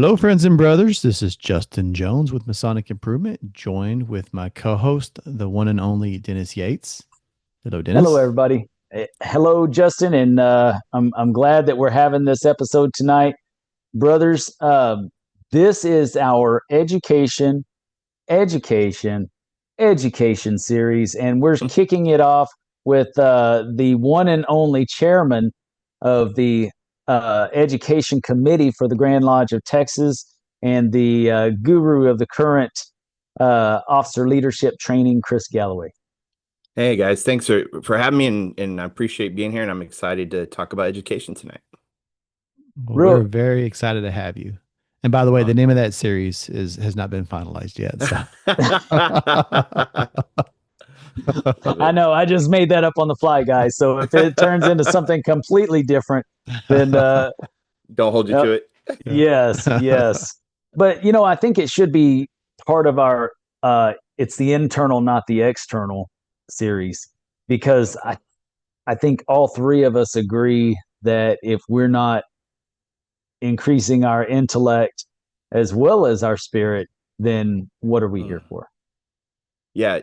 Hello, friends and brothers. This is Justin Jones with Masonic Improvement, joined with my co host, the one and only Dennis Yates. Hello, Hello, Dennis. everybody. Hello, Justin, and I'm glad that we're having this episode tonight, brothers. This is our education, education series, and we're kicking it off with the one and only chairman of the Education Committee for the Grand Lodge of Texas and the guru of the current officer leadership training, Chris Galloway. Hey guys, thanks for having me and I appreciate being here and I'm excited to talk about education tonight. Well, we're Real, very excited to have you. And by the way, the Uh, name of that series has not been finalized yet. So Love I it. know. I just made that up on the fly, guys. So if it turns into something completely different, then Don't hold you uh, to it. yeah. yes, yes. But I think it should be part of our. It's the internal, not the external series, because Okay. I think all three of us agree that if we're not increasing our intellect as well as our spirit, then what are we here Mm. for? Yeah,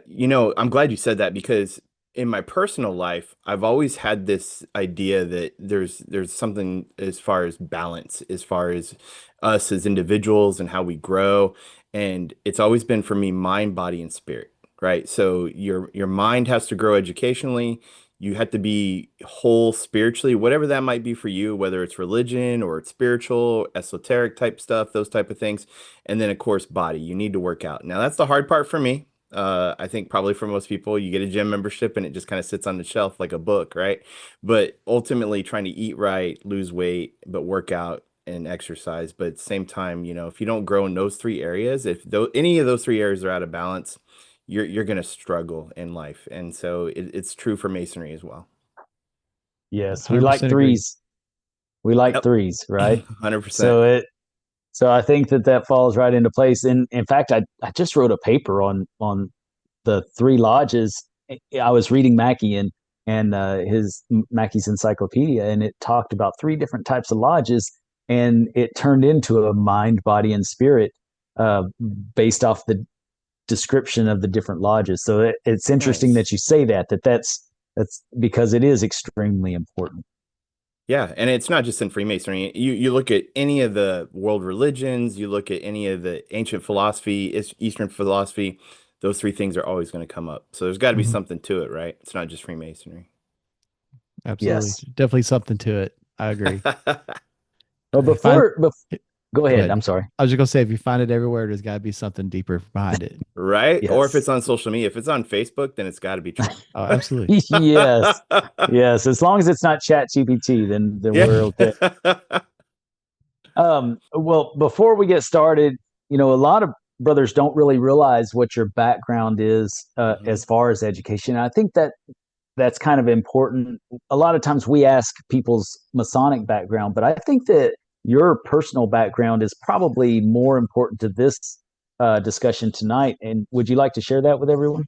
I'm glad you said that because in my personal life, I've always had this idea that there's something as far as balance, as far as us as individuals and how we grow, and it's always been for me mind, body, and spirit, right? So your mind has to grow educationally. You have to be whole spiritually, whatever that might be for you, whether it's religion or it's spiritual, esoteric type stuff, those type of things. And then of course, body. You need to work out. Now that's the hard part for me. I think probably for most people, you get a gym membership and it just kind of sits on the shelf like a book, right? But ultimately, trying to eat right, lose weight, but work out and exercise. But at the same time, if you don't grow in those three areas, if any of those three areas are out of balance, you're going to struggle in life. And so it's true for masonry as well. Yes, we like 100% agree. threes. We like Yep, threes, right? 100%. So it so I think that falls right into place. And in fact, I just wrote a paper on the three lodges. I was reading Mackey and his Mackey's encyclopedia, and it talked about three different types of lodges, and it turned into a mind, body, and spirit uh, based off the description of the different lodges. So it's interesting Nice. that you say that's because it is extremely important. Yeah, and it's not just in Freemasonry. You look at any of the world religions, you look at any of the ancient philosophy, Eastern philosophy, those three things are always going to come up. So there's got to be Mhm. something to it, right? It's not just Freemasonry. Absolutely. Yes. Definitely something to it. I agree. Well, I find, go go ahead. I'm ahead. sorry. I was just going to say, if you find it everywhere, there's got to be something deeper behind it. Right? Or if Yes. it's on social media, if it's on Facebook, then it's got to be true. Oh, absolutely. Yes. Yes. As long as it's not Chat GPT, then Yeah. we're okay. Well, before we get started, a lot of brothers don't really realize what your background is Mhm. as far as education. And I think that's kind of important. A lot of times we ask people's Masonic background, but I think that your personal background is probably more important to this discussion tonight. And would you like to share that with everyone?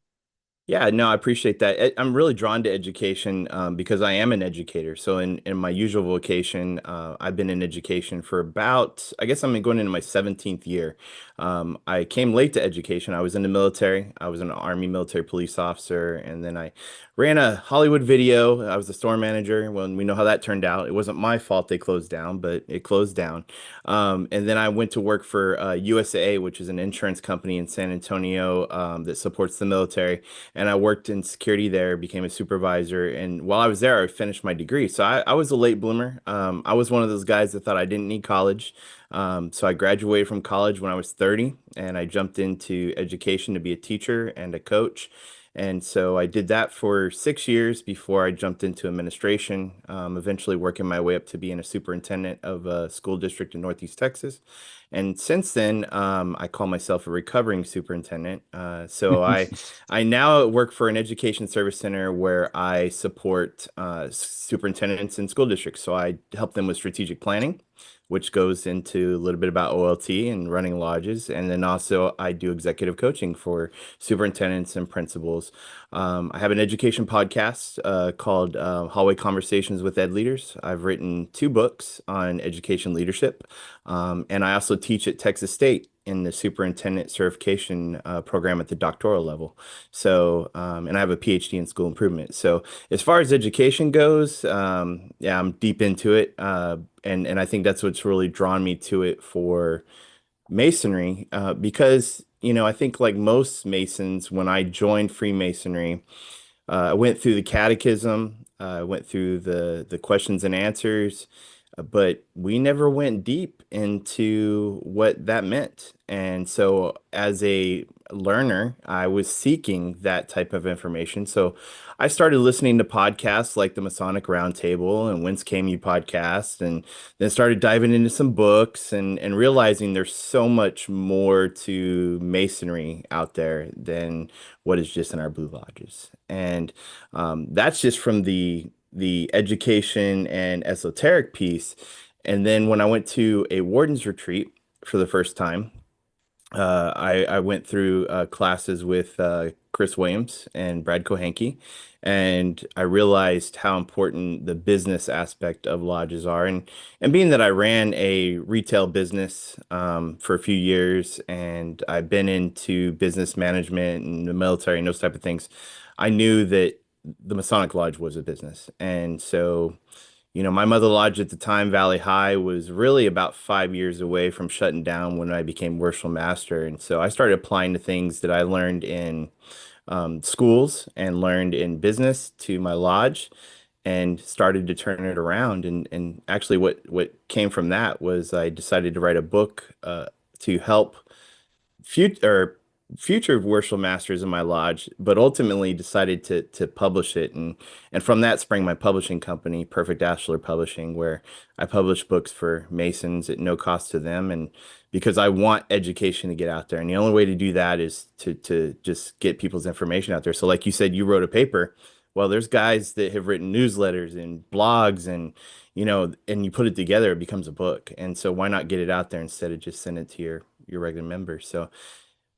Yeah, no, I appreciate that. I'm really drawn to education because I am an educator. So in my usual vocation, I've been in education for about, I guess I'm going into my 17th year. I came late to education. I was in the military. I was an Army military police officer, and then I ran a Hollywood video. I was the store manager. Well, we know how that turned out. It wasn't my fault they closed down, but it closed down. And then I went to work for USAA, which is an insurance company in San Antonio that supports the military, and I worked in security there, became a supervisor. And while I was there, I finished my degree. So I was a late bloomer. I was one of those guys that thought I didn't need college. So I graduated from college when I was 30, and I jumped into education to be a teacher and a coach. And so I did that for 6 years before I jumped into administration, eventually working my way up to being a superintendent of a school district in Northeast Texas. And since then, I call myself a recovering superintendent. I now work for an education service center where I support superintendents in school districts. So I help them with strategic planning. which goes into a little bit about OLT and running lodges. And then also I do executive coaching for superintendents and principals. I have an education podcast called Hallway Conversations with Ed Leaders. I've written 2 books on education leadership. And I also teach at Texas State in the superintendent certification program at the doctoral level. So, and I have a PhD in school improvement. So, as far as education goes, yeah, I'm deep into it. And I think that's what's really drawn me to it for Masonry, because, I think like most Masons, when I joined Freemasonry, I went through the catechism, I went through the questions and answers, but we never went deep into what that meant. And so, as a learner, I was seeking that type of information. So, I started listening to podcasts like the Masonic Roundtable and Whence Came You podcast, and then started diving into some books and realizing there's so much more to Masonry out there than what is just in our Blue Lodges. And that's just from the education and esoteric piece. And then when I went to a warden's retreat for the first time, I went through classes with Chris Williams and Brad Kohanke, and I realized how important the business aspect of lodges are. And being that I ran a retail business for a few years, and I've been into business management and the military and those type of things, I knew that the Masonic Lodge was a business. And so my mother lodge at the time, Valley High, was really about 5 years away from shutting down when I became worshipful master. And so I started applying the things that I learned in schools and learned in business to my lodge and started to turn it around. And actually, what came from that was I decided to write a book to help future future worship masters in my lodge, but ultimately decided to publish it, and from that sprang my publishing company, Perfect Ashlar Publishing, where I publish books for Masons at no cost to them, and because I want education to get out there, and the only way to do that is to just get people's information out there. So, like you said, you wrote a paper. Well, there's guys that have written newsletters and blogs, and you put it together, it becomes a book. And so why not get it out there instead of just send it to your regular members? So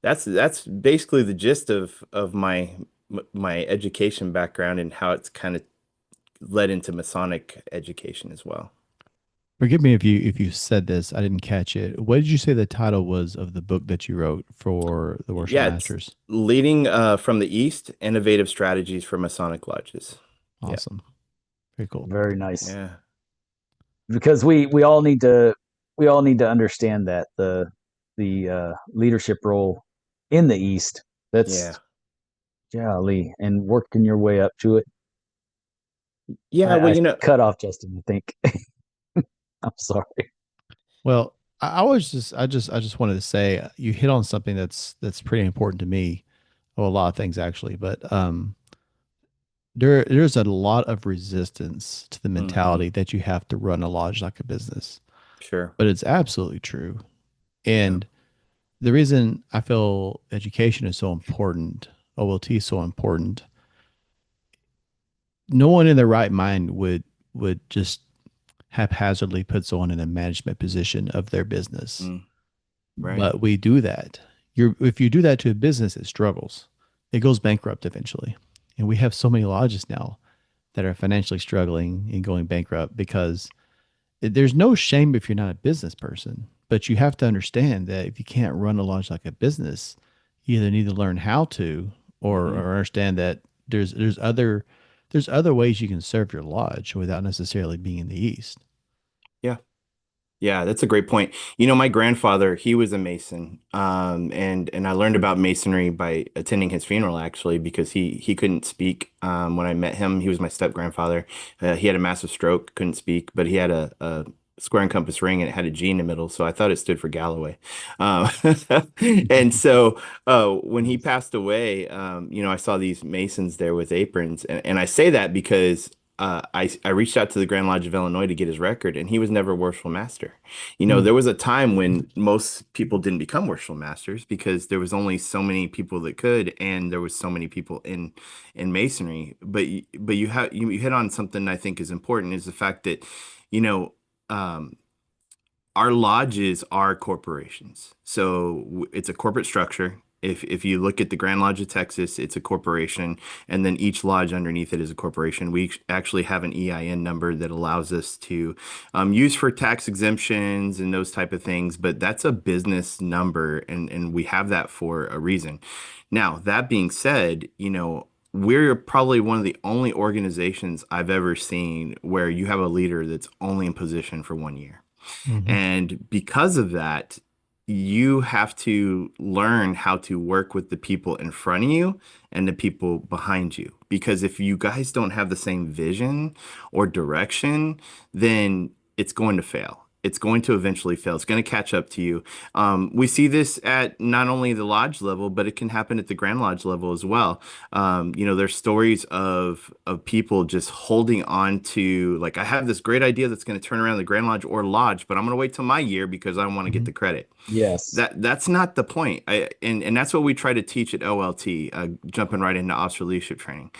that's basically the gist of my education background and how it's kind of led into Masonic education as well. Forgive me if you said this, I didn't catch it. What did you say the title was of the book that you wrote for the worship Yeah, it's masters? leading from the East, innovative strategies for Masonic lodges. Yeah, Awesome. Very cool. Very nice. yeah, Because we all need to understand that the leadership role in the East. yeah, That's golly, and working your way up to it. yeah. I, Well, I cut off Justin. I think. I'm sorry. Well, I was just wanted to say you hit on something that's pretty important to me. Well, a lot of things actually, but there's a lot of resistance to the hmm mentality that you have to run a lodge like a business, Sure. but it's absolutely true. Yeah. And the reason I feel education is so important, OLT is so important, no one in their right mind would just haphazardly put someone in a management position of their business. Mm, right. But we do that. If you do that to a business, it struggles. It goes bankrupt eventually. And we have so many lodges now that are financially struggling and going bankrupt because there's no shame if you're not a business person, but you have to understand that if you can't run a lodge like a business, you either need to learn how to hmm or understand that there's other ways you can serve your lodge without necessarily being in the East. Yeah. Yeah, that's a great point. My grandfather, he was a Mason, and I learned about Masonry by attending his funeral actually, because he couldn't speak when I met him. He was my step grandfather. He had a massive stroke, couldn't speak, but he had a square and compass ring and it had a G in the middle, so I thought it stood for Galloway. Um, and so when he Nice. passed away, I saw these Masons there with aprons, and I say that because I reached out to the Grand Lodge of Illinois to get his record, and he was never worshipful master. Hmm. There was a time when most people didn't become worshipful masters because there was only so many people that could, and there was so many people in Masonry. But you hit on something I think is important is the fact that you know um, our lodges are corporations. So it's a corporate structure. If you look at the Grand Lodge of Texas, it's a corporation, and then each lodge underneath it is a corporation. We actually have an EIN number that allows us to use for tax exemptions and those type of things, but that's a business number, and we have that for a reason. Now, that being said, we're probably one of the only organizations I've ever seen where you have a leader that's only in position for 1 year. Mm-hmm. And because of that, you have to learn how to work with the people in front of you and the people behind you. Because if you guys don't have the same vision or direction, then it's going to fail. It's going to eventually fail. It's going to catch up to you. We see this at not only the lodge level, but it can happen at the Grand Lodge level as well. There's stories of people just holding on to, like, I have this great idea that's going to turn around the Grand Lodge or lodge, but I'm going to wait till my year because I want to get Mm-hmm. the credit. Yes. That's not the point. And that's what we try to teach at OLT, jumping right into officer leadership training.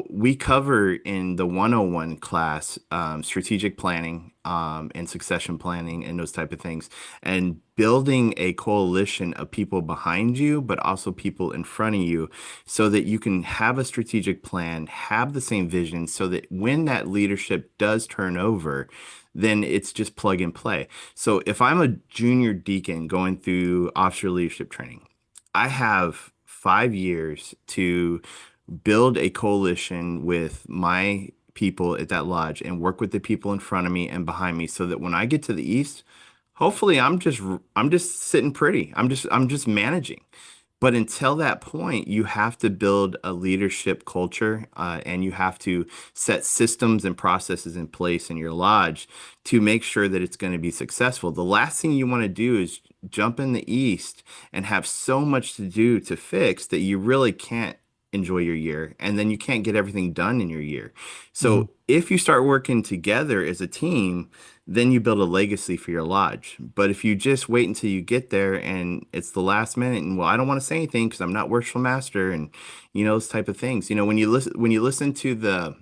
We cover in the 101 class strategic planning and succession planning and those type of things, and building a coalition of people behind you, but also people in front of you, so that you can have a strategic plan, have the same vision, so that when that leadership does turn over, then it's just plug and play. So if I'm a junior deacon going through officer leadership training, I have 5 years to build a coalition with my people at that lodge and work with the people in front of me and behind me so that when I get to the east, hopefully I'm just sitting pretty. I'm just managing. But until that point, you have to build a leadership culture, and you have to set systems and processes in place in your lodge to make sure that it's going to be successful. The last thing you want to do is jump in the East and have so much to do to fix that you really can't enjoy your year, and then you can't get everything done in your year. Mm-hmm. So if you start working together as a team, then you build a legacy for your lodge. But if you just wait until you get there and it's the last minute, and well, I don't want to say anything because I'm not worshipful master, and those type of things. When you listen to the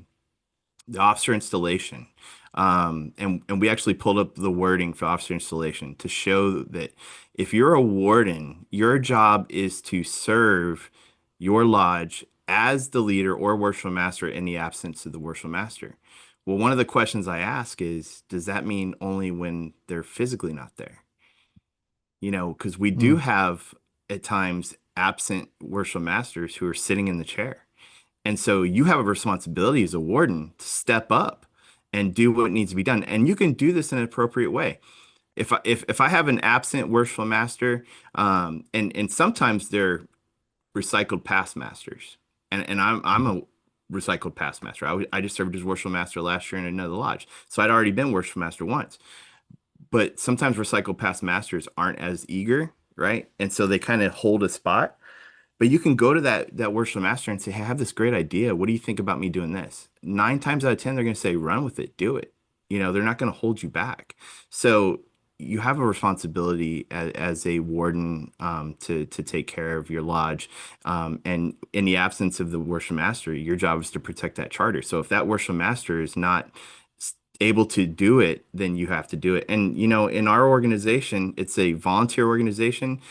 officer installation, and we actually pulled up the wording for officer installation to show that if you're a warden, your job is to serve your lodge as the leader or worshipful master in the absence of the worshipful master. Well, one of the questions I ask is, does that mean only when they're physically not there? Because we do have at times absent worshipful masters who are sitting in the chair. And so you have a responsibility as a warden to step up and do what needs to be done. And you can do this in an appropriate way. If I have an absent worshipful master, and sometimes they're recycled past masters, and I'm a recycled past master. I just served as worshipful master last year in another lodge, so I'd already been worshipful master once. But sometimes recycled past masters aren't as eager, right? And so they kind of hold a spot. But you can go to that worship master and say, "Hey, I have this great idea. What do you think about me doing this?" 9 times out of 10, they're going to say, "Run with it, do it." They're not going to hold you back. So you have a responsibility as a warden, to take care of your lodge. And in the absence of the worship master, your job is to protect that charter. So if that worship master is not able to do it, then you have to do it. And in our organization, it's a volunteer organization.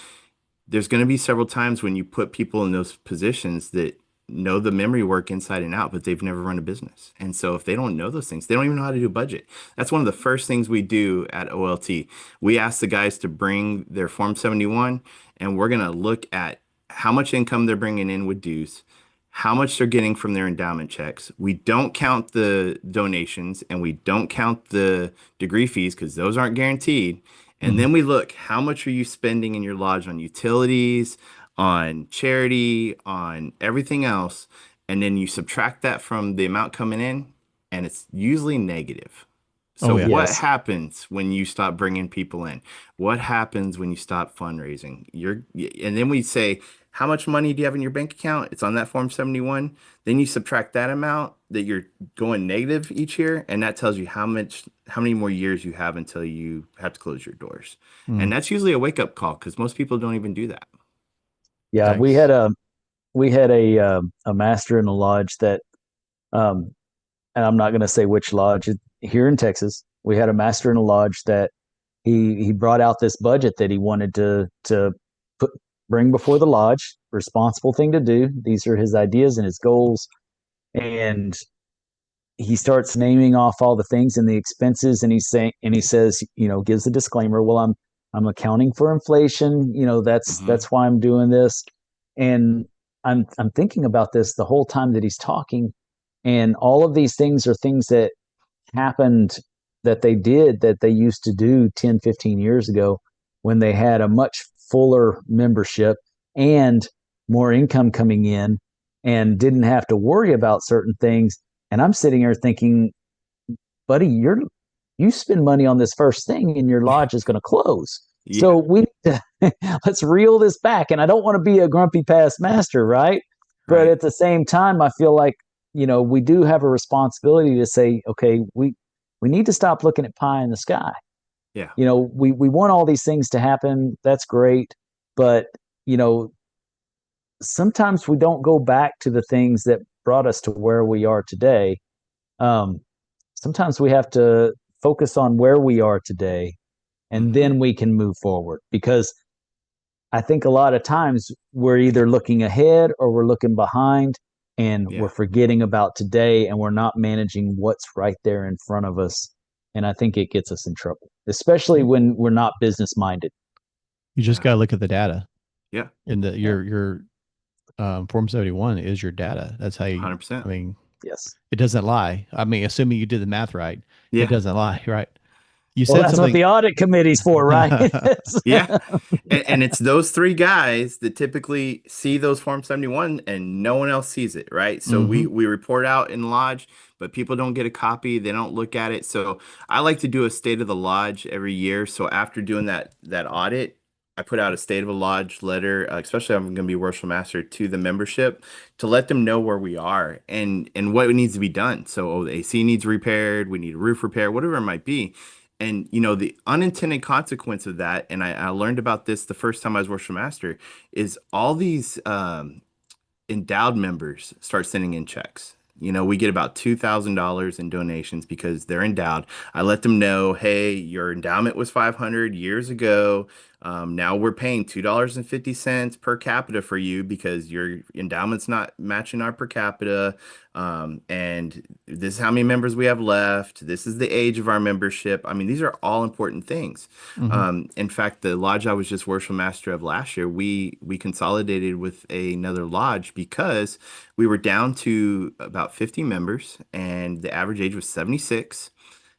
There's going to be several times when you put people in those positions that know the memory work inside and out, but they've never run a business. And so if they don't know those things, they don't even know how to do a budget. That's one of the first things we do at OLT. We ask the guys to bring their Form 71, and we're going to look at how much income they're bringing in with dues, how much they're getting from their endowment checks. We don't count the donations, and we don't count the degree fees because those aren't guaranteed. And Mm-hmm. then we look, how much are you spending in your lodge on utilities, on charity, on everything else? And then you subtract that from the amount coming in, and it's usually negative. So Oh yeah. what Yes. happens when you stop bringing people in? What happens when you stop fundraising? And then we say, how much money do you have in your bank account? It's on that Form 71. Then you subtract that amount that you're going negative each year, and that tells you how many more years you have until you have to close your doors. Mm. And that's usually a wake-up call because most people don't even do that. Yeah, Thanks. we had a master in a lodge that um and I'm not going to say which lodge here in Texas. We had a master in a lodge that he brought out this budget that he wanted to put bring before the lodge. Responsible thing to do. These are his ideas and his goals, and he starts naming off all the things and the expenses, and he says, gives a disclaimer. Well, I'm accounting for inflation. Hmm. That's why I'm doing this, and I'm thinking about this the whole time that he's talking, and all of these things are things that happened that they did that they used to do 10, 15 years ago when they had a much fuller membership and more income coming in and didn't have to worry about certain things. And I'm sitting here thinking, buddy, you spend money on this first thing and your lodge is going to close. So Yeah. we let's reel this back. And I don't want to be a grumpy past master, right? But Right. at the same time, I feel like, we do have a responsibility to say, okay, we need to stop looking at pie in the sky. Yeah. We want all these things to happen. That's great. But, you know, sometimes we don't go back to the things that brought us to where we are today. um, Sometimes we have to focus on where we are today, and Hmm. then we can move forward, because I think a lot of times we're either looking ahead or we're looking behind, and we're Yeah. forgetting about today, and we're not managing what's right there in front of us. And I think it gets us in trouble, especially You, when we're not business minded. you just Yeah. got to look at the data. Yeah. And Yeah. your Form 71 is your data. That's how you, I 100%. mean, Yes. it doesn't lie. I mean, assuming you did the math right, it Yeah. doesn't lie, right? You Well, said that's what something. the audit committee's for, right? Yeah. And it's those three guys that typically see those Form 71 and no one else sees it, right? So we Hmm. we report out in lodge, but people don't get a copy, they don't look at it. So I like to do a state of the lodge every year. So after doing that audit, I put out a state of the lodge letter, especially if I'm going to be worship master, to the membership to let them know where we are and what needs to be done. So the AC needs repaired, we need a roof repair, whatever it might be. And the unintended consequence of that, and I learned about this the first time I was worship master, is all these endowed members start sending in checks. We get about $2,000 in donations because they're endowed. I let them know, hey, your endowment was 500 years ago. Now we're paying $2.50 per capita for you because your endowment's not matching our per capita. And this is how many members we have left. This is the age of our membership. I mean, these are all important things. Hmm. In fact, the lodge I was just worship master of last year, we consolidated with another lodge because we were down to about 50 members, and the average age was 76.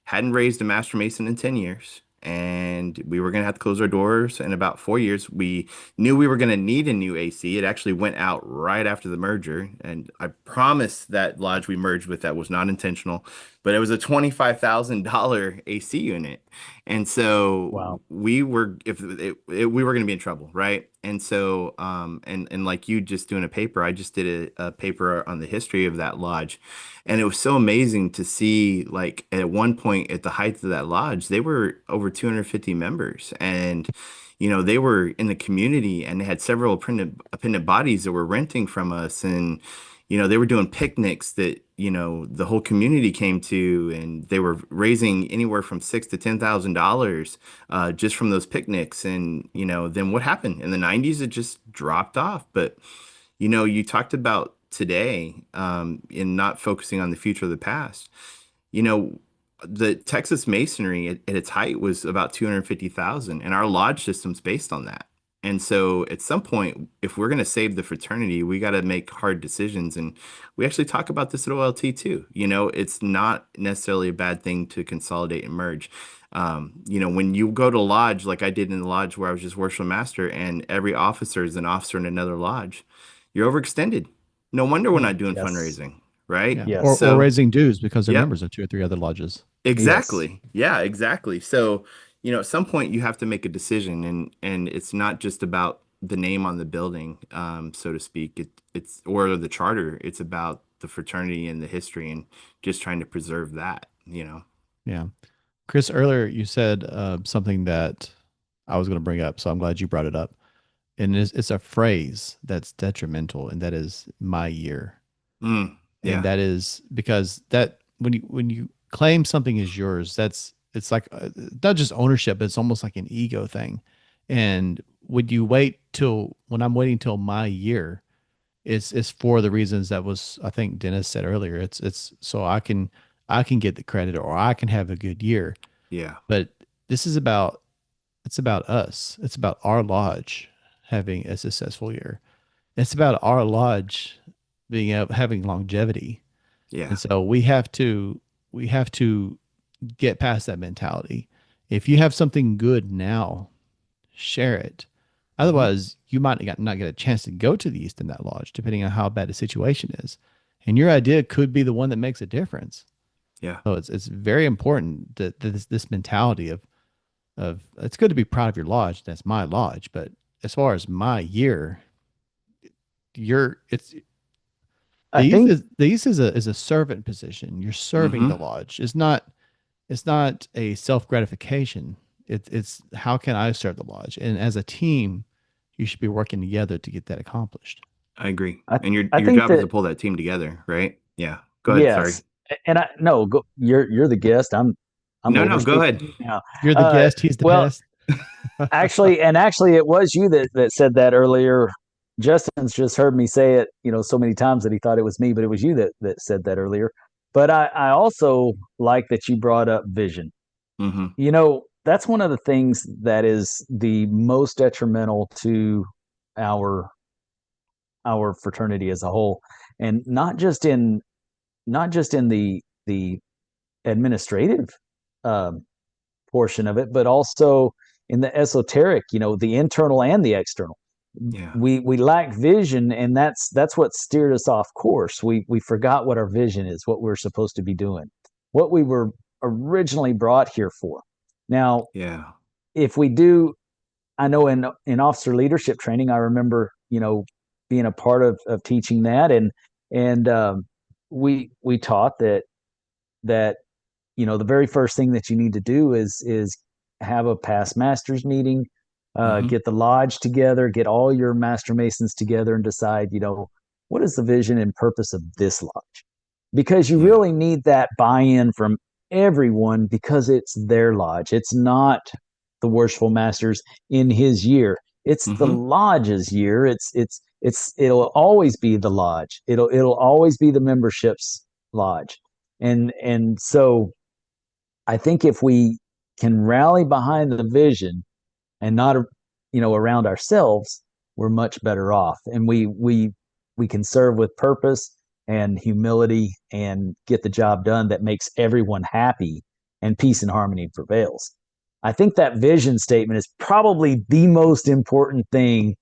Hadn't raised a master mason in 10 years. And we were going to have to close our doors in about 4 years. We knew we were going to need a new AC. It actually went out right after the merger. And I promise that lodge we merged with that was not intentional, but it was a $25,000 AC unit. And so Wow. we were, we were going to be in trouble, right? And so, and like you just doing a paper, I just did a paper on the history of that lodge. And it was so amazing to see, like, at one point at the height of that lodge, they were over 250 members. And, they were in the community and they had several appendant bodies that were renting from us. And, they were doing picnics that, the whole community came to, and they were raising anywhere from $6,000 to $10,000 just from those picnics. And, then what happened? In the 90s, it just dropped off. But you talked about today in not focusing on the future of the past. You know, the Texas Masonry at its height was about 250,000, and our lodge system's based on that. And so at some point, if we're going to save the fraternity, we got to make hard decisions. And we actually talk about this at OLT too. It's not necessarily a bad thing to consolidate and merge. When you go to lodge, like I did in the lodge where I was just worship master, and every officer is an officer in another lodge, you're overextended. No wonder we're Yeah. not doing Yes. fundraising, right? Yeah. Or Yes. So, raising dues because they're yep, members of two or three other lodges. Yes. exactly. Yeah, exactly. So, at some point you have to make a decision, and it's not just about the name on the building, so to speak. It's or the charter. It's about the fraternity and the history, and just trying to preserve that. Yeah. Chris, earlier you said something that I was going to bring up. So I'm glad you brought it up. And it's a phrase that's detrimental, and that is my year. Mm, And yeah. that is because that when you claim something is yours, that's it's like not just ownership, but it's almost like an ego thing. And would you wait till when I'm waiting till my year, it's for the reasons that was I think Dennis said earlier. It's so I can get the credit or I can have a good year. Yeah. But this is about it's about us. It's about our lodge having a successful year. It's about our lodge having longevity. Yeah. And so we have to get past that mentality. If you have something good now, share it. Hmm. Otherwise, you might not get a chance to go to the East in that lodge, depending on how bad the situation is. And your idea could be the one that makes a difference. Yeah. So it's very important that this mentality of it's good to be proud of your lodge. That's my lodge, but as far as my year, you're it's I think the East is a servant position. You're serving Hmm. the lodge. It's not a self gratification. It's how can I serve the lodge? And as a team, you should be working together to get that accomplished. I agree. I And I your think job is to that pull that team together, right? Yeah. Go ahead. Sorry. yes, and I no, go, you're the guest. I'm No, over no, go speaking ahead. to you now. You're the Uh, guest, he's the well, pest. actually, it was you that said that earlier. Justin's just heard me say it, so many times that he thought it was me, but it was you that said that earlier. But I also like that you brought up vision. Hmm. That's one of the things that is the most detrimental to our our fraternity as a whole, and not just in the administrative um, portion of it, but also in the esoteric, the internal and the external. Yeah. We lack vision, and that's what steered us off course. We forgot what our vision is, what we're supposed to be doing, what we were originally brought here for. Now, Yeah. if we do, I know in officer leadership training, I remember being a part of teaching that, and we taught that the very first thing that you need to do is have a past masters meeting, Hmm. get the lodge together, get all your master masons together, and decide what is the vision and purpose of this lodge, because you Yeah. really need that buy-in from everyone, because it's their lodge. It's not the worshipful masters in his year. It's the Hmm. lodge's year. It'll always be the lodge. It'll always be the membership's lodge. And so I think if we can rally behind the vision and not around ourselves, we're much better off. And we can serve with purpose and humility and get the job done that makes everyone happy, and peace and harmony prevails. I think that vision statement is probably the most important thing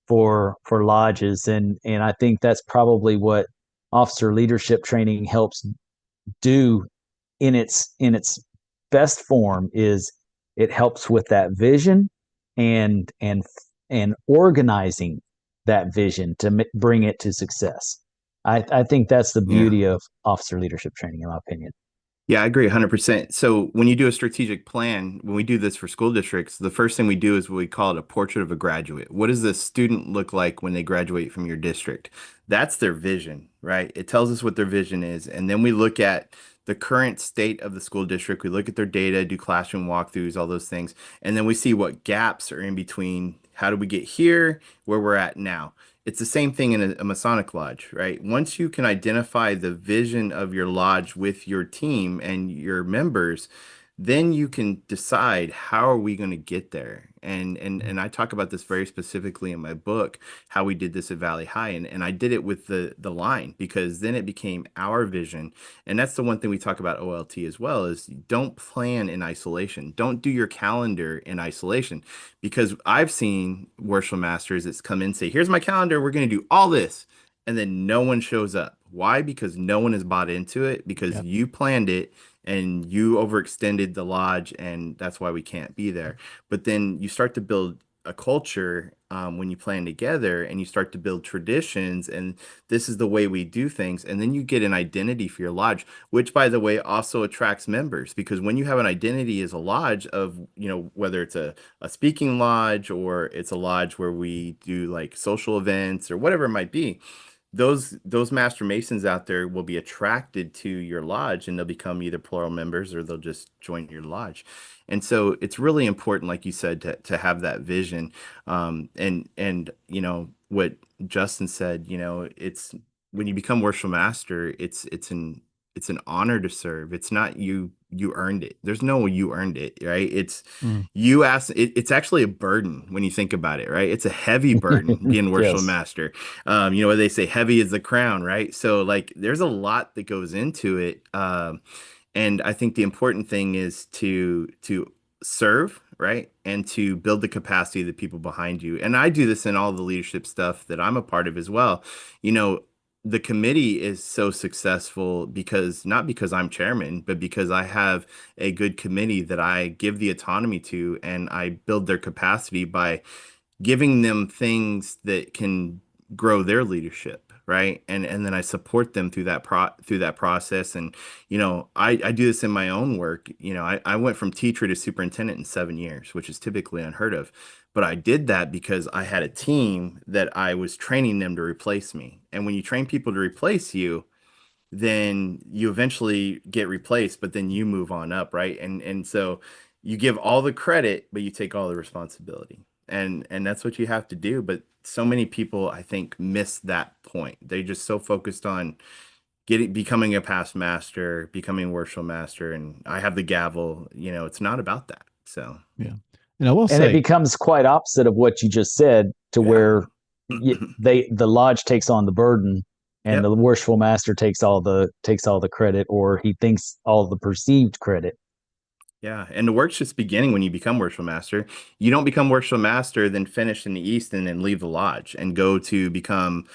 for lodges, and I think that's probably what officer leadership training helps do in its best form. Is it helps with that vision, and organizing that vision to bring it to success. I think that's the Yeah. beauty of officer leadership training, in my opinion. Yeah, I agree 100%. So when you do a strategic plan, when we do this for school districts, the first thing we do is what we call it a portrait of a graduate. What does the student look like when they graduate from your district? That's their vision, right? It tells us what their vision is. And then we look at the current state of the school district. We look at their data, do classroom walkthroughs, all those things. And then we see what gaps are in between. How do we get here, where we're at now? It's the same thing in a Masonic lodge, right? Once you can identify the vision of your lodge with your team and your members, then you can decide how are we going to get there. And I talk about this very specifically in my book, how we did this at Valley High. And I did it with the line, because then it became our vision. And that's the one thing we talk about OLT as well, is don't plan in isolation. Don't do your calendar in isolation, because I've seen worship masters that's come in and say, here's my calendar, we're going to do all this. And then no one shows up. Why? Because no one has bought into it, because Yep. you planned it and you overextended the lodge, and that's why we can't be there. But then you start to build a culture when you plan together, and you start to build traditions, and this is the way we do things. And then you get an identity for your lodge, which, by the way, also attracts members, because when you have an identity as a lodge of, whether it's a speaking lodge or it's a lodge where we do like social events or whatever it might be, those master masons out there will be attracted to your lodge, and they'll become either plural members or they'll just join your lodge. And so it's really important, like you said, to have that vision. And what Justin said, it's when you become worship master, it's an honor to serve. It's not you earned it. There's no you earned it, right? It's Mm. you ask it's actually a burden when you think about it, right? It's a heavy burden being worship Yes. master. What they say, heavy is the crown, right? So like there's a lot that goes into it. And I think the important thing is to serve, right? And to build the capacity of the people behind you. And I do this in all the leadership stuff that I'm a part of as well. You know, the committee is so successful because not because I'm chairman, but because I have a good committee that I give the autonomy to, and I build their capacity by giving them things that can grow their leadership, right? And then I support them through that process. And I do this in my own work. I went from teacher to superintendent in 7 years, which is typically unheard of. But I did that because I had a team that I was training them to replace me. And when you train people to replace you, then you eventually get replaced, but then you move on up, right? And so you give all the credit, but you take all the responsibility. And that's what you have to do. But so many people, I think, miss that point. They're just so focused on becoming a past master, becoming worship master, and I have the gavel. It's not about that. So Yeah. And I will And it say, becomes quite opposite of what you just said, to yeah. where the lodge takes on the burden, and Yep. the worshipful master takes all the credit, or he thinks all the perceived credit. Yeah, and the work's just beginning when you become worship master. You don't become worship master, then finish in the East and then leave the lodge and go to become,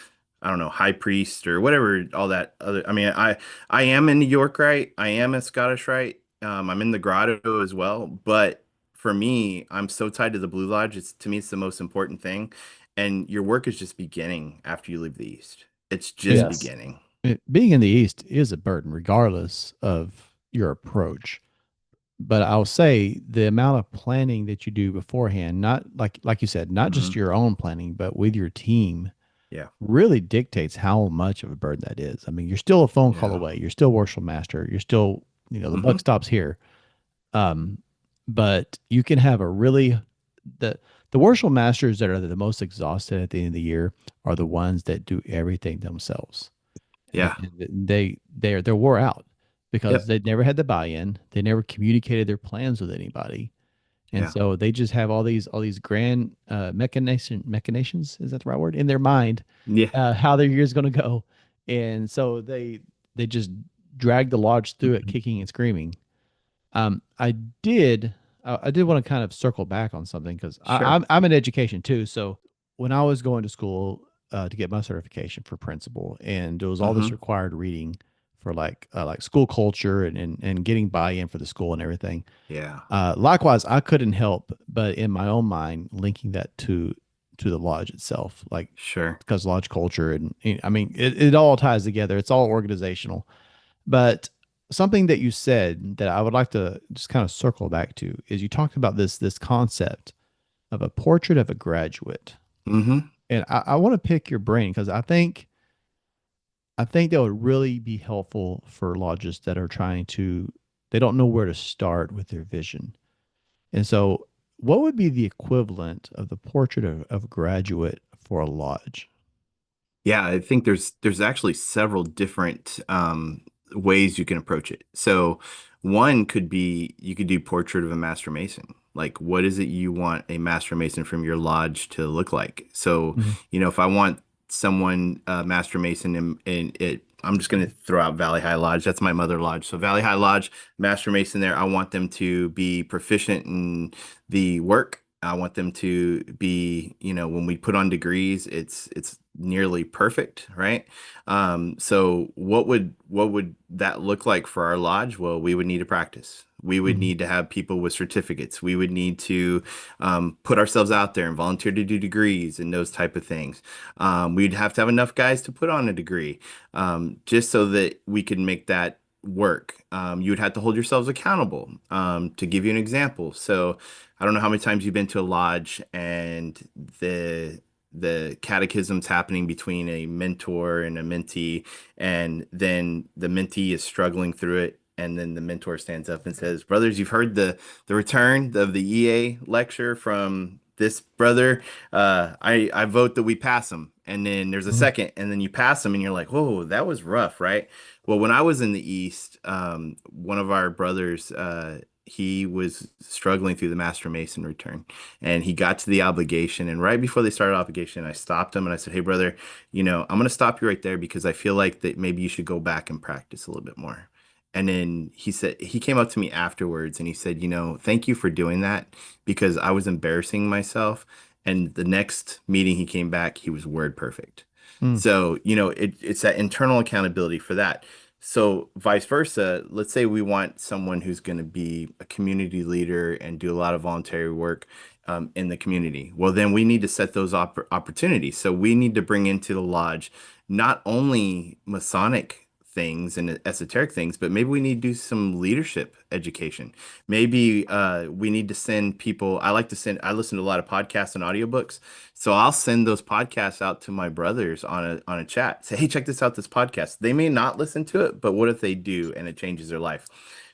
I don't know, high priest or whatever, all that other. I mean, I am in New York, right? I am a Scottish rite. I'm in the grotto as well. But for me, I'm so tied to the Blue Lodge. To me, it's the most important thing. And your work is just beginning after you leave the East. It's just and Yes. beginning. being in the East is a burden, regardless of your approach. But I'll say the amount of planning that you do beforehand, not like you said, not just Hmm. your own planning, but with your team, Yeah. really dictates how much of a burden that is. I mean, you're still a phone call Yeah. away. You're still worship master. You're still, the buck Hmm. stops here. Um, but you can have a really the the worship masters that are the most exhausted at the end of the year are the ones that do everything themselves, and, Yeah. and they're wore out because Yep. they never had the buy-in. They never communicated their plans with anybody, and Yeah. so they just have all these grand machinations, is that the right word, in their mind, Yeah. how their year's going to go, and so they just drag the lodge through it, kicking and screaming. I did I did want to kind of circle back on something because Sure. I'm in education too. So when I was going to school to get my certification for principal, and there was all this Hmm. required reading for like school culture and getting buy-in for the school and everything. Yeah. Likewise, I couldn't help but in my own mind linking that to the lodge itself, like Sure. because lodge culture and I mean it all ties together. It's all organizational. But something that you said that I would like to just kind of circle back to is you talked about this concept of a portrait of a graduate. Hmm. And I want to pick your brain because I think that would really be helpful for lodges that are trying to they don't know where to start with their vision. And so what would be the equivalent of the portrait of a graduate for a lodge? Yeah, I think there's actually several different ways you can approach it. So one could be you could do portrait of a master mason. Like, what is it you want a master mason from your lodge to look like? So, Mhm. if I want someone master mason in it, I'm just going to throw out Valley High Lodge. That's my mother lodge. So Valley High Lodge, master mason there. I want them to be proficient in the work. I want them to be, when we put on degrees, it's nearly perfect, right? So what would that look like for our lodge? Well, we would need to practice. We would Mhm. need to have people with certificates. We would need to put ourselves out there and volunteer to do degrees and those type of things. We'd have to have enough guys to put on a degree, just so that we could make that work. You would have to hold yourselves accountable. To give you an example, so I don't know how many times you've been to a lodge and the catechism's happening between a mentor and a mentee, and then the mentee is struggling through it. And then the mentor stands up and says, "Brothers, you've heard the return of the EA lecture from this brother. I vote that we pass him." And then there's a Mhm. second, and then you pass him, and you're like, "Whoa, that was rough, right?" Well, when I was in the East, one of our brothers, he was struggling through the Master Mason return, and he got to the obligation. And right before they started obligation, I stopped him and I said, "Hey, brother, I'm going to stop you right there because I feel like that maybe you should go back and practice a little bit more." And then he came up to me afterwards and he said, "Thank you for doing that because I was embarrassing myself." And the next meeting he came back, he was word perfect. Mm. So, it's that internal accountability for that. So, vice versa, let's say we want someone who's going to be a community leader and do a lot of voluntary work in the community. Well, then we need to set those opportunities. So, we need to bring into the lodge not only Masonic things and esoteric things, but maybe we need to do some leadership education. Maybe we need to send people. I listen to a lot of podcasts and audiobooks. So I'll send those podcasts out to my brothers on a chat. Say, "Hey, check this out, this podcast." They may not listen to it, but what if they do and it changes their life?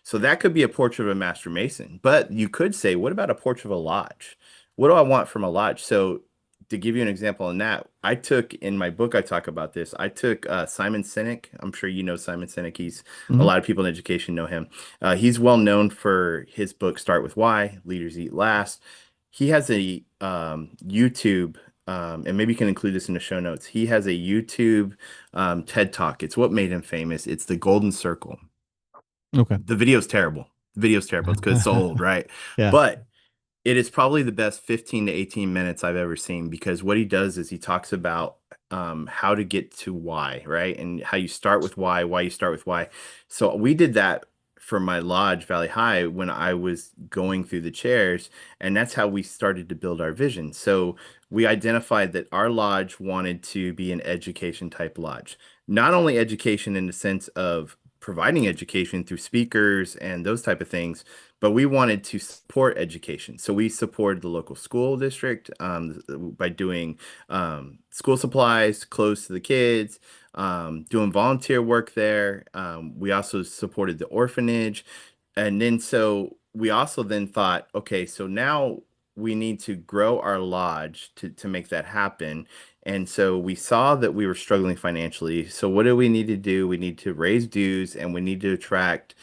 So that could be a portrait of a master mason. But you could say, what about a portrait of a lodge? What do I want from a lodge? So to give you an example on that, I took in my book, I talk about this. I took Simon Sinek. I'm sure you know Simon Sinek. He's a Mhm. lot of people in education know him. He's well known for his book, Start with Why, Leaders Eat Last. He has a YouTube, and maybe you can include this in the show notes. He has a YouTube TED Talk. It's what made him famous. It's the Golden Circle. Okay. The video's terrible. The video's terrible. It's because it's so old, right? Yeah. But it is probably the best 15 to 18 minutes I've ever seen because what he does is he talks about how to get to why, right? And how you start with why you start with why. So we did that for my lodge, Valley High, when I was going through the chairs, and that's how we started to build our vision. So we identified that our lodge wanted to be an education type lodge, not only education in the sense of providing education through speakers and those type of things, but we wanted to support education. So we supported the local school district by doing school supplies, clothes to the kids, doing volunteer work there. We also supported the orphanage. And then so we also then thought, okay, so now we need to grow our lodge to make that happen. And so we saw that we were struggling financially. So what do we need to do? We need to raise dues and we need to attract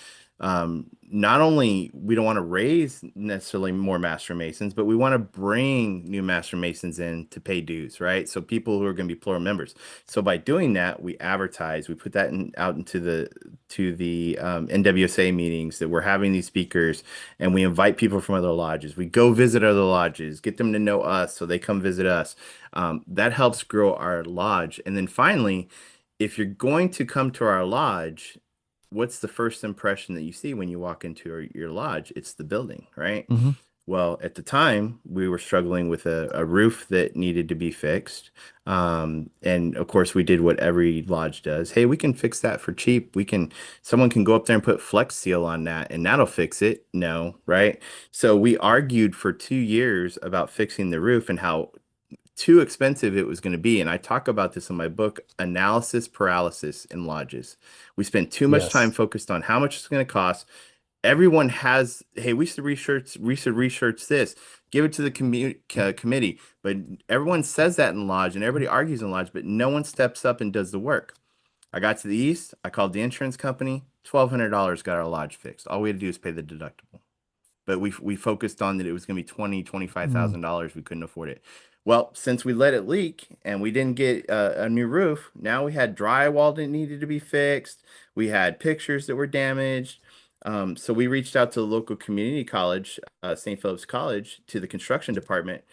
not only we don't want to raise necessarily more master masons, but we want to bring new master masons in to pay dues, right? So people who are going to be plural members. So by doing that, we advertise, we put that out into the NWSA meetings that we're having these speakers, and we invite people from other lodges. We go visit other lodges, get them to know us, so they come visit us. That helps grow our lodge, and then finally, if you're going to come to our lodge, what's the first impression that you see when you walk into your lodge? It's the building, right? Mhm. Well, at the time, we were struggling with a roof that needed to be fixed. And of course, we did what every lodge does. Hey, we can fix that for cheap. Someone can go up there and put Flex Seal on that and that'll fix it. No, right? So we argued for 2 years about fixing the roof and how too expensive it was going to be. And I talk about this in my book, Analysis Paralysis in Lodges. We spent too much time Yes. focused on how much it's going to cost. Everyone has, hey, we should research this, give it to the committee. But everyone says that in lodge and everybody argues in lodge, but no one steps up and does the work. I got to the east, I called the insurance company, $1,200 got our lodge fixed. All we had to do is pay the deductible, but we focused on that it was going to be 20, twenty-five Mm. thousand dollars. We couldn't afford it. Well, since we let it leak and we didn't get a new roof, now we had drywall that needed to be fixed. We had pictures that were damaged. So we reached out to the local community college, St. Philip's College, to the construction department,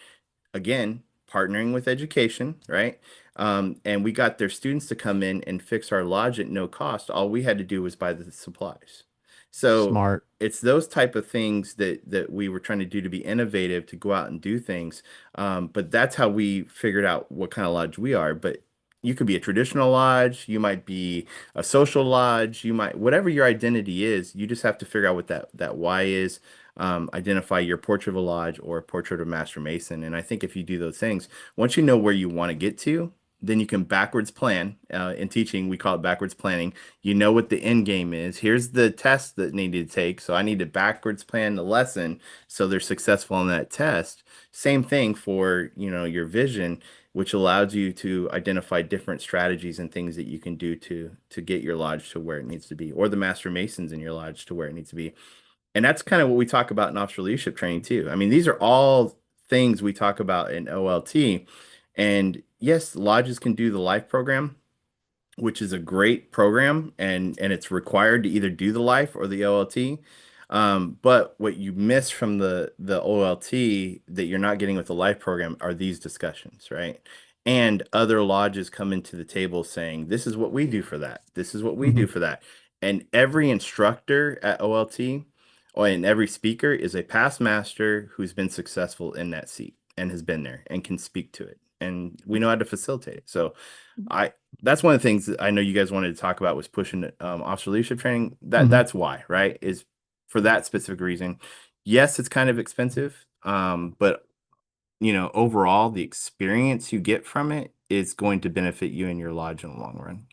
again, partnering with education, right? And we got their students to come in and fix our lodge at no cost. All we had to do was buy the supplies. So Smart. it's those type of things that we were trying to do to be innovative, to go out and do things. But that's how we figured out what kind of lodge we are. But you could be a traditional lodge, you might be a social lodge, you might whatever your identity is, you just have to figure out what that why is. identify your portrait of a lodge or a portrait of a master mason. And I think if you do those things, once you know where you want to get to, then you can backwards plan. In teaching, we call it backwards planning. You know what the end game is. Here's the test that needed to take. So I need to backwards plan the lesson so they're successful on that test. Same thing for, your vision, which allows you to identify different strategies and things that you can do to get your lodge to where it needs to be, or the master masons in your lodge to where it needs to be. And that's kind of what we talk about in officer leadership training too. I mean, these are all things we talk about in OLT. And yes, lodges can do the life program, which is a great program, and it's required to either do the life or the OLT. But what you miss from the OLT that you're not getting with the life program are these discussions, right? And other lodges come into the table saying, "This is what we do for that. This is what we do Mhm. for that." And every instructor at OLT and every speaker is a past master who's been successful in that seat and has been there and can speak to it. And we know how to facilitate it. So I that's one of the things that I know you guys wanted to talk about was pushing officer leadership training. Mhm. That's why, right? Is for that specific reason. Yes, it's kind of expensive, but overall, the experience you get from it is going to benefit you and your lodge in the long run.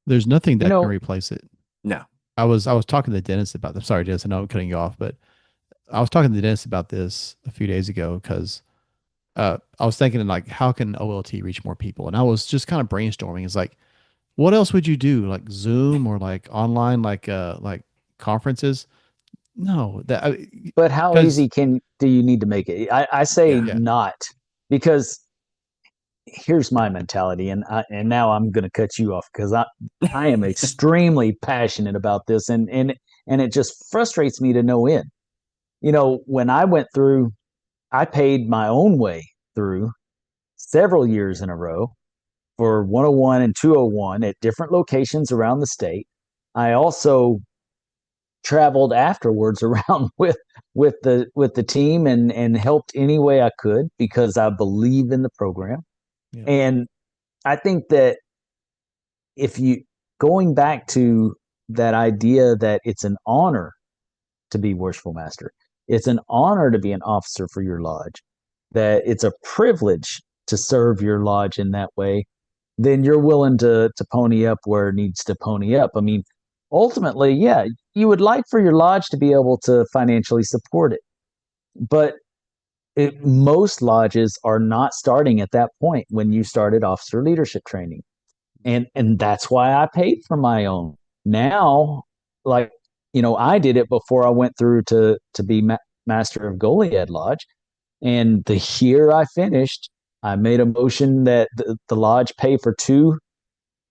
There's nothing You that can know, replace it. No. I was talking to Dennis about this. Sorry, Dennis, I know I'm cutting you off, but I was talking to Dennis about this a few days ago because I was thinking like, how can OLT reach more people? And I was just kind of brainstorming. It's like, what else would you do? Like Zoom or like online, like conferences? No, that but how because easy can do you need to make it? I say Yeah. yeah, not, because here's my mentality, and now I'm going to cut you off because I am extremely passionate about this, and it just frustrates me to no end. When I went through, I paid my own way through several years in a row for 101 and 201 at different locations around the state. I also traveled afterwards around with the team and helped any way I could because I believe in the program. yeah, And I think that if you going back to that idea that it's an honor to be worshipful master, it's an honor to be an officer for your lodge, that it's a privilege to serve your lodge in that way, then you're willing to pony up where it needs to pony up. I mean, ultimately, yeah, you would like for your lodge to be able to financially support it, but most lodges are not starting at that point when you started officer leadership training, and that's why I paid for my own. Now, like, I did it before I went through to be master of Goliad Lodge, and the year I finished, I made a motion that the lodge pay for 2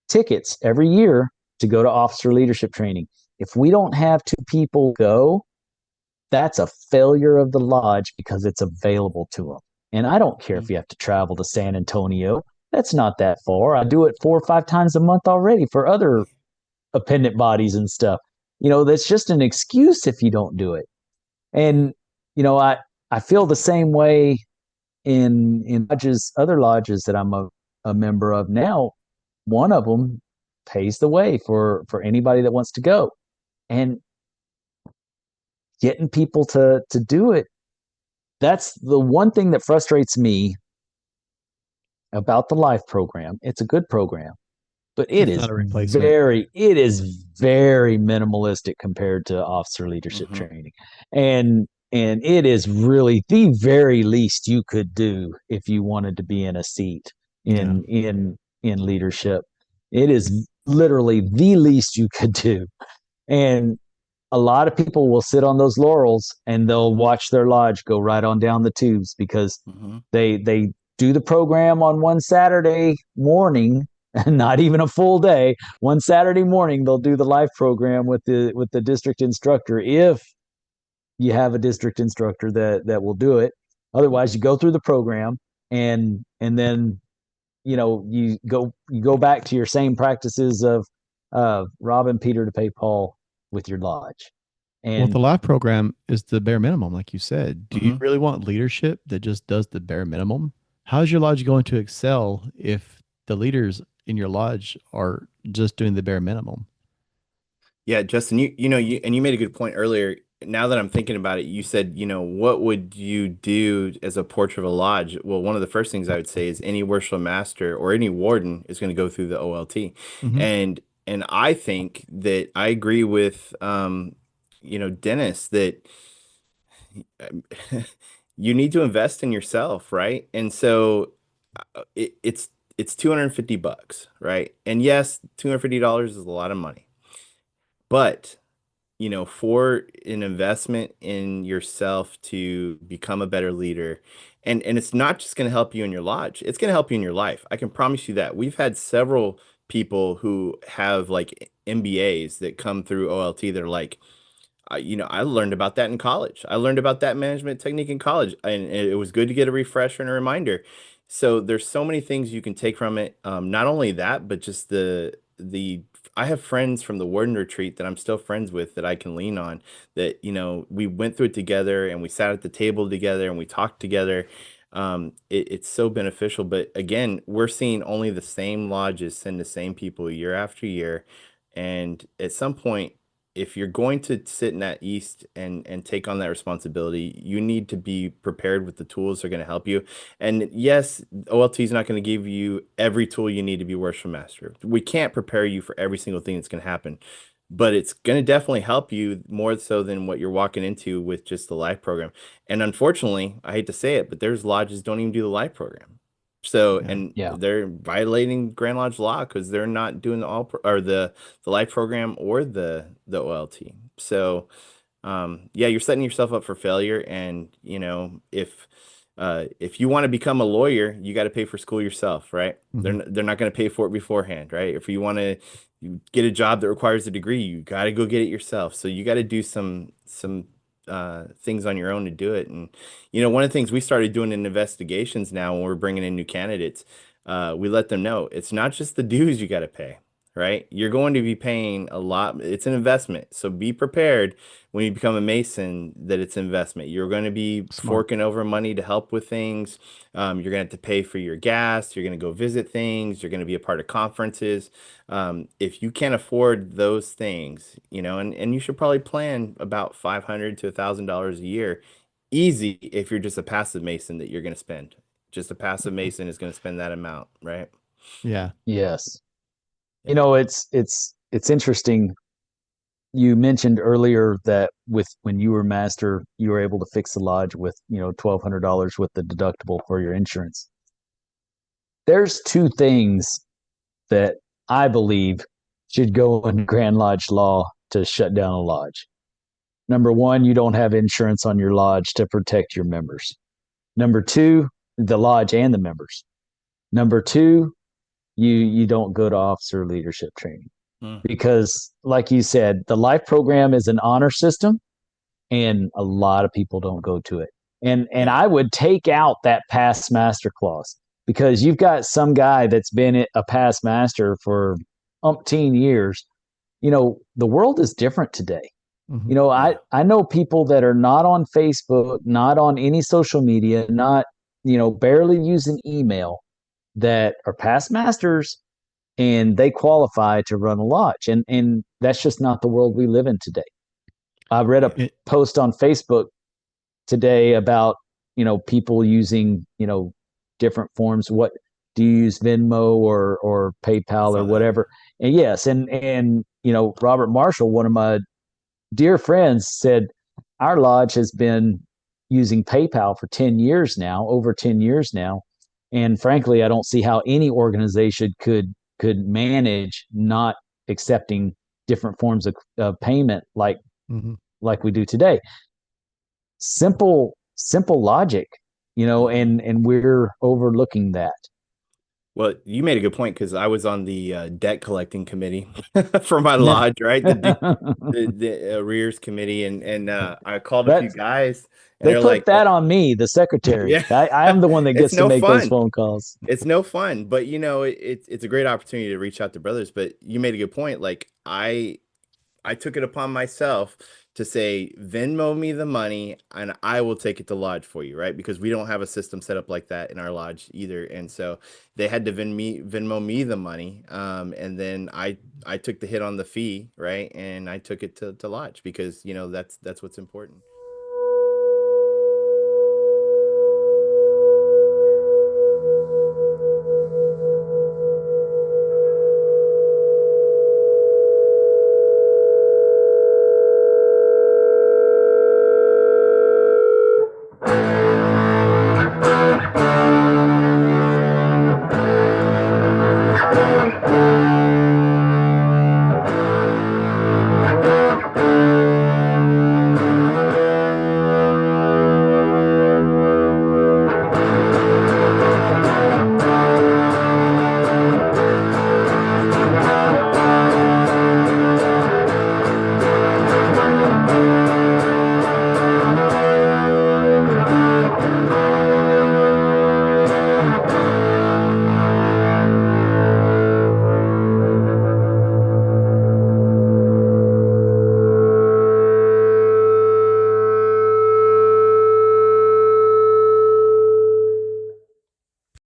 tickets every year to go to officer leadership training. If we don't have 2 people go, that's a failure of the lodge because it's available to them. And I don't care if mm, you have to travel to San Antonio. That's not that far. I do it 4 or 5 times a month already for other appendant bodies and stuff. That's just an excuse if you don't do it. And I feel the same way in lodges, other lodges that I'm a member of now. One of them pays the way for anybody that wants to go, and getting people to do it. That's the one thing that frustrates me about the life program. It's a good program, but it it's is not a replacement. very minimalistic compared to officer leadership Hmm. training. And it is really the very least you could do if you wanted to be in a seat Yeah, in leadership. It is literally the least you could do. And a lot of people will sit on those laurels and they'll watch their lodge go right on down the tubes because Hmm. they do the program on one Saturday morning, and not even a full day. One Saturday morning they'll do the life program with the district instructor, if you have a district instructor that will do it. Otherwise, you go through the program, and then you go back to your same practices of robbing Peter to pay Paul with your lodge. well, the And live program is the bare minimum, like you said. Do you Hmm. really want leadership that just does the bare minimum? How's your lodge going to excel if the leaders in your lodge are just doing the bare minimum? Yeah, Justin, you made a good point earlier. now that I'm thinking about it, you said, what would you do as a portrait of a lodge? Well, one of the first things I would say is any worshipful master or any warden is going to go through the OLT. Hmm. And I think that I agree with Dennis, that you need to invest in yourself, right? And so it's $250, right? And yes, $250 is a lot of money. But for an investment in yourself to become a better leader. And it's not just going to help you in your lodge, it's going to help you in your life. I can promise you that. We've had several people who have like MBAs that come through OLT that are like, I learned about that in college. I learned about that management technique in college, and it was good to get a refresher and a reminder. So there's so many things you can take from it. Not only that, but just the. I have friends from the Warden Retreat that I'm still friends with that I can lean on. That we went through it together and we sat at the table together and we talked together. It's so beneficial. But again, we're seeing only the same lodges send the same people year after year, and at some point, if you're going to sit in that east and take on that responsibility, you need to be prepared with the tools that are going to help you. And yes, OLT is not going to give you every tool you need to be worship master. We can't prepare you for every single thing that's going to happen, but it's going to definitely help you more so than what you're walking into with just the life program. And unfortunately, I hate to say it, but there's lodges don't even do the life program. So, Yeah. and Yeah. they're violating Grand Lodge law because they're not doing or the life program or the OLT. So, yeah, you're setting yourself up for failure. And if you want to become a lawyer, you got to pay for school yourself, right? Hmm. They're not going to pay for it beforehand, right? If you want to get a job that requires a degree, you got to go get it yourself. So you got to do some things on your own to do it. And one of the things we started doing in investigations now when we're bringing in new candidates, we let them know it's not just the dues you got to pay, right? You're going to be paying a lot. It's an investment. So be prepared when you become a Mason that it's investment. You're going to be Smart. forking over money to help with things. You're going to have to pay for your gas. You're going to go visit things. You're going to be a part of conferences. If you can't afford those things, and you should probably plan about $500 to $1,000 a year, easy if you're just a passive Mason that you're going to spend. Just a passive Mason is going to spend that amount, right? Yeah. Yes. Yeah. It's interesting. You mentioned earlier that with when you were master, you were able to fix the lodge with, $1,200 with the deductible for your insurance. There's two things that I believe should go in Grand Lodge law to shut down a lodge. Number one, you don't have insurance on your lodge to protect your members. Number two, the lodge and the members. Number two, you don't go to officer leadership training Mm. because, like you said, the life program is an honor system, and a lot of people don't go to it. And Yeah. I would take out that past master clause because you've got some guy that's been a past master for umpteen years. The world is different today. Hmm. I Yeah. I know people that are not on Facebook, not on any social media, not barely using email, that are past masters, and they qualify to run a lodge, and that's just not the world we live in today. I read a Yeah. It, post on Facebook today about people using different forms. What do you use, Venmo or I PayPal or saw that. whatever? And yes, and Robert Marshall, one of my dear friends, said our lodge has been using PayPal for 10 years now, over 10 years now, and frankly I don't see how any organization could manage not accepting different forms of payment mhm. like we do today. Simple logic, Mhm. and we're overlooking that. Well, you made a good point because I was on the debt collecting committee for my lodge, right? The arrears committee, and I called a few That guys, and they they're put like, "Oh, that on me, the secretary. yeah, I am the one that it's gets to no make those fun. phone calls. It's no fun." But it's a great opportunity to reach out to brothers. But you made a good point. Like I took it upon myself to say, Venmo me the money and I will take it to lodge for you, right? Because we don't have a system set up like that in our lodge either. And so they had to Venmo me the money. And then I took the hit on the fee, right? And I took it to lodge because, you know, that's what's important.